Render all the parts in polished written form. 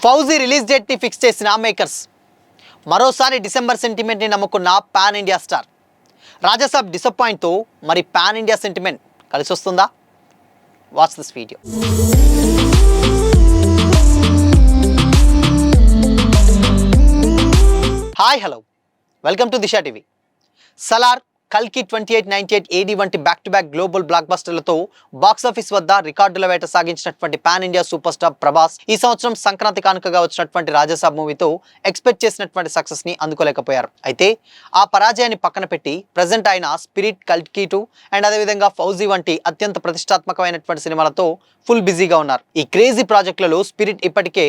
Fauji release date ని fix చేసిన makers మరోసారి డిసెంబర్ సెంటిమెంట్ ని నమ్ముకున్న pan India star Raja Saab disappoint తో మరి పాన్ ఇండియా సెంటిమెంట్ కలిసి వస్తుందా? Watch this video. Hi hello, welcome to Disha TV. Salaar, కల్కి 2898 AD వంటి back to back global block బస్టర్లతో బాక్సాఫీస్ వద్ద రికార్డుల వేట సాగించినటువంటి pan India super star Prabhas ఈ సంవత్సరం సంక్రాంతి కానుకగా వచ్చినటువంటి రాజాసాబ్ మూవీతో ఎక్స్పెక్ట్ చేసినటువంటి సక్సెస్ ని అందుకోలేకపోయారు. అయితే ఆ పరాజయాన్ని పక్కన పెట్టి ప్రజెంట్ ఆయన స్పిరిట్, కల్కి 2 అండ్ అదేవిధంగా ఫౌజీ వంటి అత్యంత ప్రతిష్టాత్మకమైనటువంటి సినిమాలతో ఫుల్ బిజీగా ఉన్నారు. ఈ క్రేజీ ప్రాజెక్టులలో స్పిరిట్ ఇప్పటికే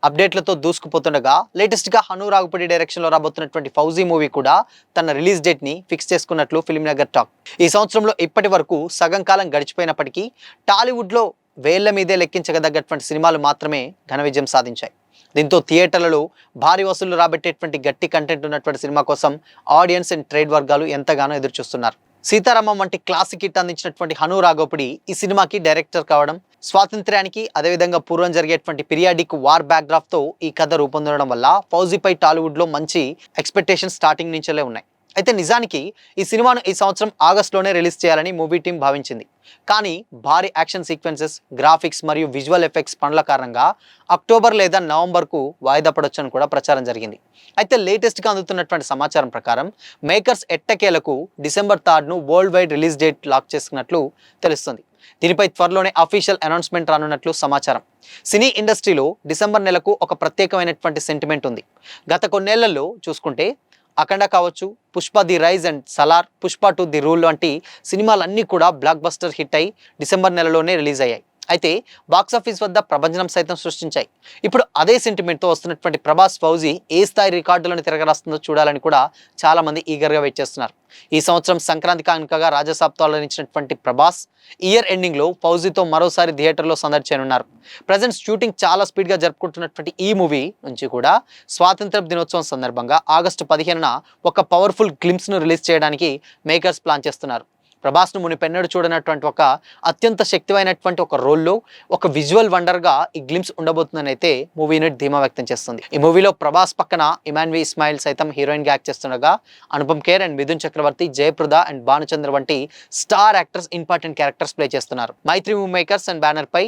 అప్డేట్లతో దూసుకుపోతుండగా లేటెస్ట్గా హను రాఘుపతి డైరెక్షన్లో రాబోతున్నటువంటి ఫౌజీ మూవీ కూడా తన రిలీజ్ డేట్ని ఫిక్స్ చేసుకున్నట్లు ఫిల్మ్ నగర్ టాక్. ఈ సంవత్సరంలో ఇప్పటి వరకు సగం కాలం గడిచిపోయినప్పటికీ టాలీవుడ్లో వేళ్ల మీదే లెక్కించగదగ్గటువంటి సినిమాలు మాత్రమే ఘన విజయం సాధించాయి. దీంతో థియేటర్లలో భారీ వసూళ్లు రాబట్టేటువంటి గట్టి కంటెంట్ ఉన్నటువంటి సినిమా కోసం ఆడియన్స్ అండ్ ట్రేడ్ వర్గాలు ఎంతగానో ఎదురుచూస్తున్నారు. సీతారామం వంటి క్లాసిక్ హిట్ అందించినటువంటి హను రాఘోపడి ఈ సినిమాకి డైరెక్టర్ కావడం, స్వాతంత్ర్యానికి అదేవిధంగా పూర్వం జరిగేటువంటి పీరియాడిక్ వార్ బ్యాక్డ్రాప్ తో ఈ కథ రూపొందడం వల్ల ఫౌజీపై టాలీవుడ్ లో మంచి ఎక్స్పెక్టేషన్ స్టార్టింగ్ నుంచే ఉన్నాయి. అయితే నిజానికి ఈ సినిమాను ఈ సంవత్సరం ఆగస్టులోనే రిలీజ్ చేయాలని మూవీ టీం భావించింది. కానీ భారీ యాక్షన్ సీక్వెన్సెస్, గ్రాఫిక్స్ మరియు విజువల్ ఎఫెక్ట్స్ పనుల కారణంగా అక్టోబర్ లేదా నవంబర్కు వాయిదా పడొచ్చని కూడా ప్రచారం జరిగింది. అయితే లేటెస్ట్గా అందుతున్నటువంటి సమాచారం ప్రకారం మేకర్స్ ఎట్టకేలకు డిసెంబర్ 3ను worldwide release date lock చేసుకున్నట్లు తెలుస్తుంది. దీనిపై త్వరలోనే అఫీషియల్ అనౌన్స్మెంట్ రానున్నట్లు సమాచారం. సినీ ఇండస్ట్రీలో డిసెంబర్ నెలకు ఒక ప్రత్యేకమైనటువంటి సెంటిమెంట్ ఉంది. గత కొన్నేళ్లలో చూసుకుంటే అఖండ కావచ్చు, Pushpa the rise and Salaar, Pushpa 2 the rule వంటి సినిమాలన్నీ కూడా బ్లాక్ బస్టర్ హిట్ అయి డిసెంబర్ నెలలోనే రిలీజ్ అయ్యాయి. అయితే బాక్సాఫీస్ వద్ద ప్రభంజనం సైతం సృష్టించాయి. ఇప్పుడు అదే సెంటిమెంట్తో వస్తున్నటువంటి ప్రభాస్ ఫౌజీ ఏ స్థాయి రికార్డులను తిరగరాస్తుందో చూడాలని కూడా చాలా మంది ఈగర్గా వెయిట్ చేస్తున్నారు. ఈ సంవత్సరం సంక్రాంతి కానుకగా రాజాసాబ్తో అలరించినటువంటి ప్రభాస్ ఇయర్ ఎండింగ్లో ఫౌజీతో మరోసారి థియేటర్లో సందడి చేయనున్నారు. ప్రజెంట్ షూటింగ్ చాలా స్పీడ్గా జరుపుకుంటున్నటువంటి ఈ మూవీ నుంచి కూడా స్వాతంత్ర దినోత్సవం సందర్భంగా ఆగస్టు 15న ఒక పవర్ఫుల్ గ్లింప్స్ను రిలీజ్ చేయడానికి మేకర్స్ ప్లాన్ చేస్తున్నారు. ప్రభాస్ను మునిపెన్నడు చూడనటువంటి ఒక అత్యంత శక్తివైనటువంటి ఒక రోల్లో ఒక విజువల్ వండర్గా ఈ గ్లిమ్స్ ఉండబోతుందని అయితే మూవీ యూనిట్ ధీమా వ్యక్తం చేస్తుంది. ఈ మూవీలో ప్రభాస్ పక్కన ఇమాన్వి ఇస్మాయిల్ సైతం హీరోయిన్గా యాక్ట్ చేస్తుండగా అనుపమ్ ఖేర్ అండ్ మిథున్ చక్రవర్తి, జయప్రద అండ్ భానుచంద్ర వంటి star actors important characters play చేస్తున్నారు. Mythri movie makers and banner పై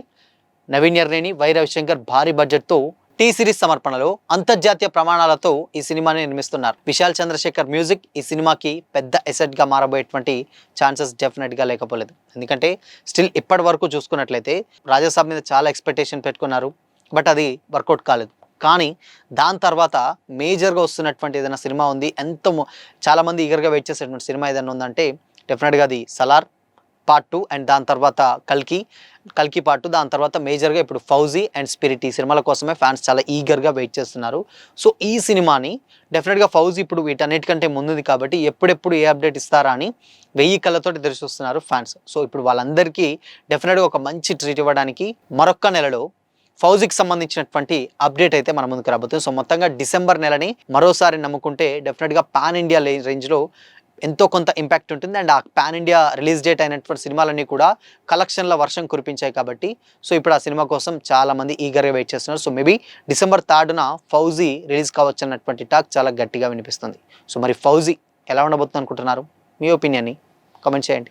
నవీన్ యర్నేని, వై రవిశంకర్ భారీ బడ్జెట్తో టీ సిరీస్ సమర్పణలో అంతర్జాతీయ ప్రమాణాలతో ఈ సినిమాని నిర్మిస్తున్నారు. విశాల్ చంద్రశేఖర్ మ్యూజిక్ ఈ సినిమాకి పెద్ద ఎసెట్ గా మారబోయేటువంటి ఛాన్సెస్ డెఫినెట్ గా లేకపోలేదు. ఎందుకంటే స్టిల్ ఇప్పటి వరకు చూసుకున్నట్లయితే రాజాసాబ్ మీద చాలా ఎక్స్పెక్టేషన్ పెట్టుకున్నారు, బట్ అది వర్కౌట్ కాలేదు. కానీ దాని తర్వాత మేజర్గా వస్తున్నటువంటి ఏదైనా సినిమా ఉంది, చాలామంది ఈగర్గా వెయిట్ చేసేటువంటి సినిమా ఏదైనా ఉందంటే డెఫినెట్గా అది సలార్ పార్ట్ 2 అండ్ దాని తర్వాత కల్కి పార్ట్ 2, దాని తర్వాత మేజర్గా ఇప్పుడు ఫౌజీ అండ్ స్పిరిట్. ఈ సినిమాల కోసమే ఫ్యాన్స్ చాలా ఈగర్గా వెయిట్ చేస్తున్నారు. సో ఈ సినిమాని డెఫినెట్గా ఫౌజీ ఇప్పుడు వీటన్నిటికంటే ముందుంది కాబట్టి ఎప్పుడెప్పుడు ఏ అప్డేట్ ఇస్తారా అని 1000 కళ్ళతో ఎదురు చూస్తున్నారు ఫ్యాన్స్. సో ఇప్పుడు వాళ్ళందరికీ డెఫినెట్గా ఒక మంచి ట్రీట్ ఇవ్వడానికి మరొక్క నెలలో ఫౌజీకి సంబంధించినటువంటి అప్డేట్ అయితే మన ముందుకు రాబోతుంది. సో మొత్తంగా డిసెంబర్ నెలని మరోసారి నమ్ముకుంటే డెఫినెట్గా పాన్ ఇండియా రేంజ్లో ఎంతో కొంత ఇంపాక్ట్ ఉంటుంది. అండ్ ఆ పాన్ ఇండియా రిలీజ్ డేట్ అయినటువంటి సినిమాలన్నీ కూడా కలెక్షన్ల వర్షం కురిపించాయి కాబట్టి సో ఇప్పుడు ఆ సినిమా కోసం చాలా మంది ఈగర్గా వెయిట్ చేస్తున్నారు. సో మేబీ డిసెంబర్ 3న ఫౌజీ రిలీజ్ కావచ్చు అన్నటువంటి టాక్ చాలా గట్టిగా వినిపిస్తుంది. సో మరి ఫౌజీ ఎలా ఉండబోతుంది అనుకుంటున్నారు? మీ ఒపీనియన్ని కామెంట్ చేయండి.